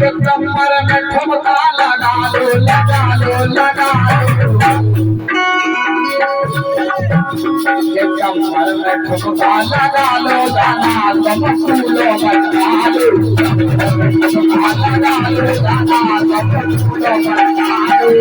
कमर में ठुमका लगा लो लगा लो लगा लो कमर में ठुमका लगा लो गाना तुम फूलों बजा लो ठुमका लगा लो गाना तुम फूलों बजा लो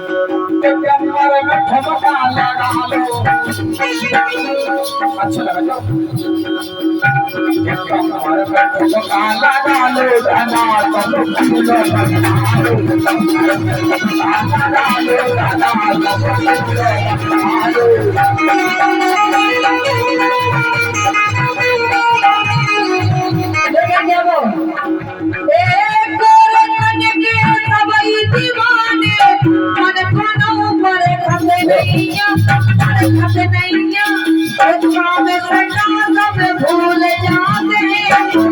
कमर में ठुमका लगा लो अच्छा लगा जो कमर में ठुमका लगा लो गाना तुम फूलों बजा लो कमर में ठुमका लगा लो गाना तुम फूलों बजा लो लेकिन क्या वो एक गोरखन के सबई दीवाने मन खाना पर खसे नैया बचपन में सटा सब भूल जाते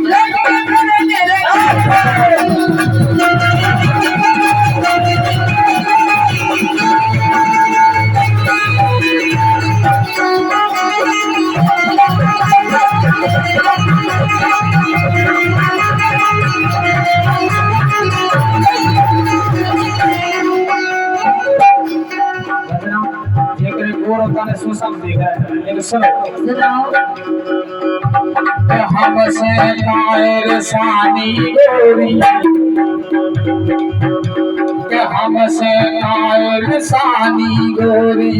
लड़के करे मेरे हमसे कायर सानी गोरी हमसे कायर सानी गोरी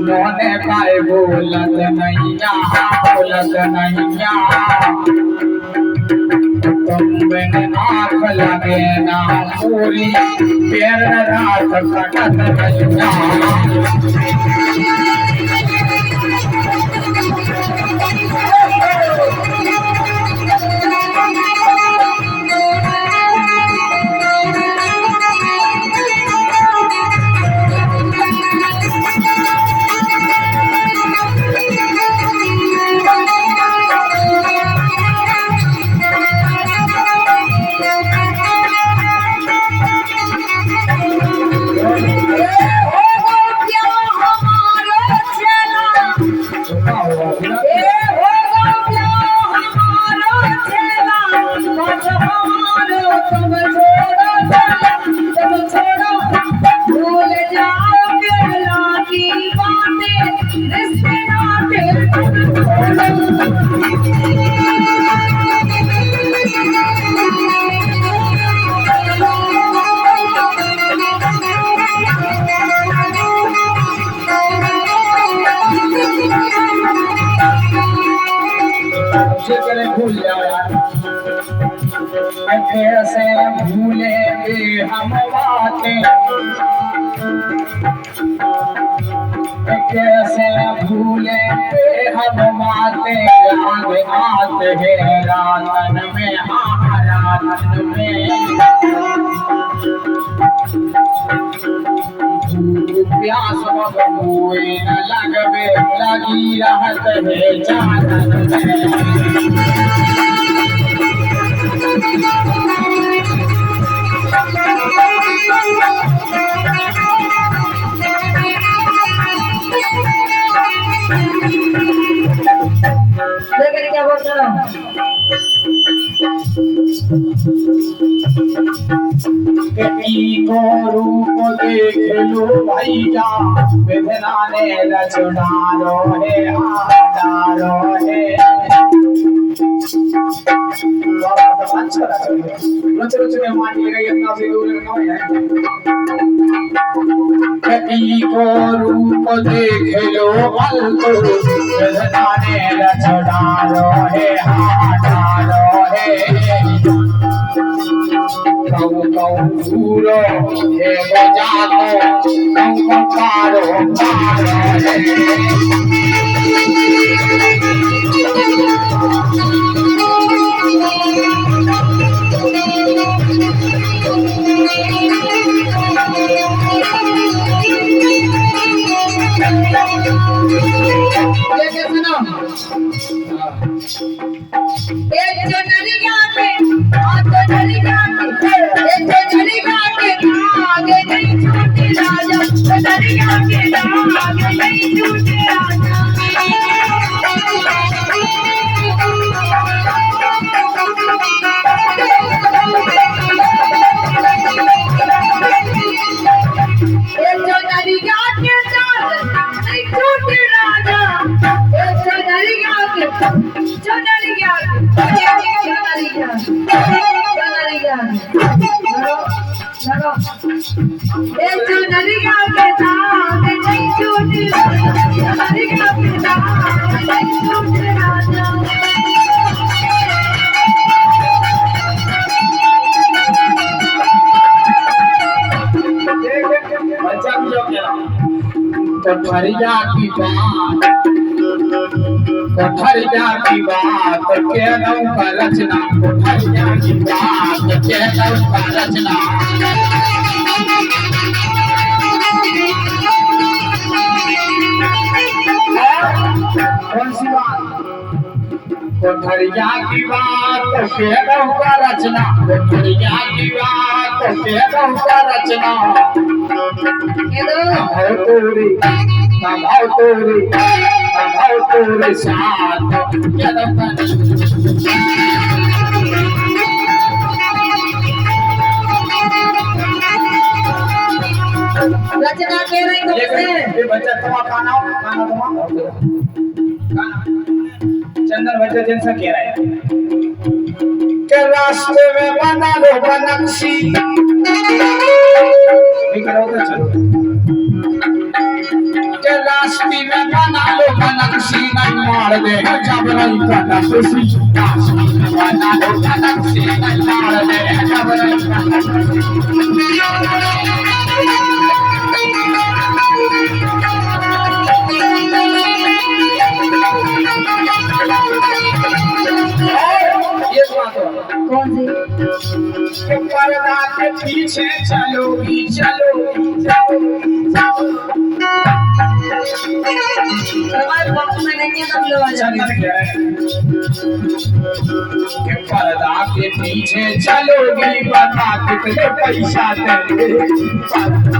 मोने पाए बोलत नैया तुम बिन आँख लगे ना पूरी पैर रात कटत नैया कैसे भूलेंगे हम बातें कैसे भूलेंगे हम बातें याद आते हैं रातन में रातन में प्यास कोई न लगवे लगी रहत है जानन में लेकिन क्या बोलते हो को को रूप देख लो भैया विधना ने रचना रोहे आना रोहे अच्छा रोच रोच के मान लेगा इतना से दूर नहीं है कभी को रूप देख लो बल को विधना ने रचना रोहे आना रोहे कौ कौ सूरो हे बजातो कौ पारो पारो एक जो नलिया के और जो नलिया के एक जो नलिया के आगे नहीं छूटे राजा तो नलिया के आगे नहीं छूटे राजा एक जो नलिया के साथ नहीं छूटे राजा एक जो नलिया के चनरिया चनरिया चनरिया लगो ए चनरिया के साथ नहीं छूटे चनरिया के साथ नहीं छूटे राजा बच्चा भी जो क्या कोठरिया की बात कोठरिया की बात के नौ का रचना कोठरिया की बात के नौ का रचना कौन सी बात कोठरिया की बात के नौ का रचना कोठरिया की बात के नौ का रचना भाव तोरे साथ रचना के रही तो ये बच्चा तुम्हारा खाना चंदन बच्चा जैसा कह रहा है के रास्ते में बना लो बनक्सी के रास्ते में बना लो बनक्सी नहीं मार दे जब नहीं करना खुशी बना लो बनक्सी नहीं मार दे जब नहीं करना कौन सी पर्दा के पीछे चलोगी चलोगी हमारे वक्त में नहीं है तब लोग आ जाएंगे के पर्दा के पीछे चलोगी बता कितने पैसा देंगे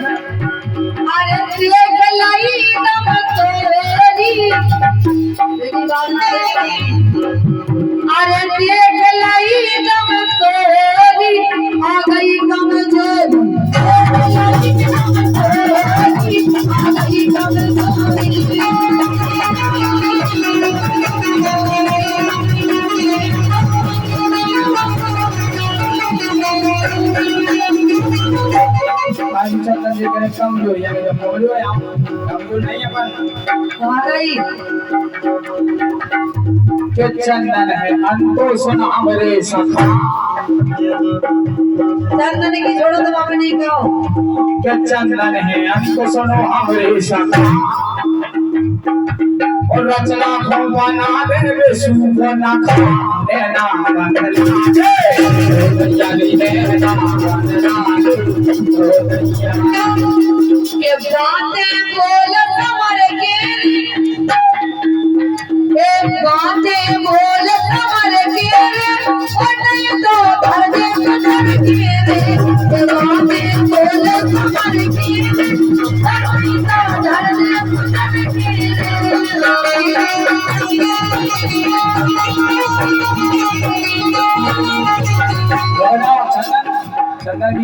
अरे देख लाई नम तोरी अरे देख लाई नम तोरी आ गई कमजोरी आ गई कमजोरी चंदन जी करे कमजोर या बोलो या कमजोर नहीं है पर कहां गई के चंदन है अंतो सुन हमरे सखा चंदन की छोड़ो तुम अपनी कहो के चंदन है अंतो सुनो हमरे सखा और रचना को बना दे बेसु को ना खा देना बंदना चली देना बंदना के बातें बोल कमर के बातें बोल कमर के और नहीं तो धर दे कमर के बातें बोल कमर के और नहीं तो धर दे चंदन चंदन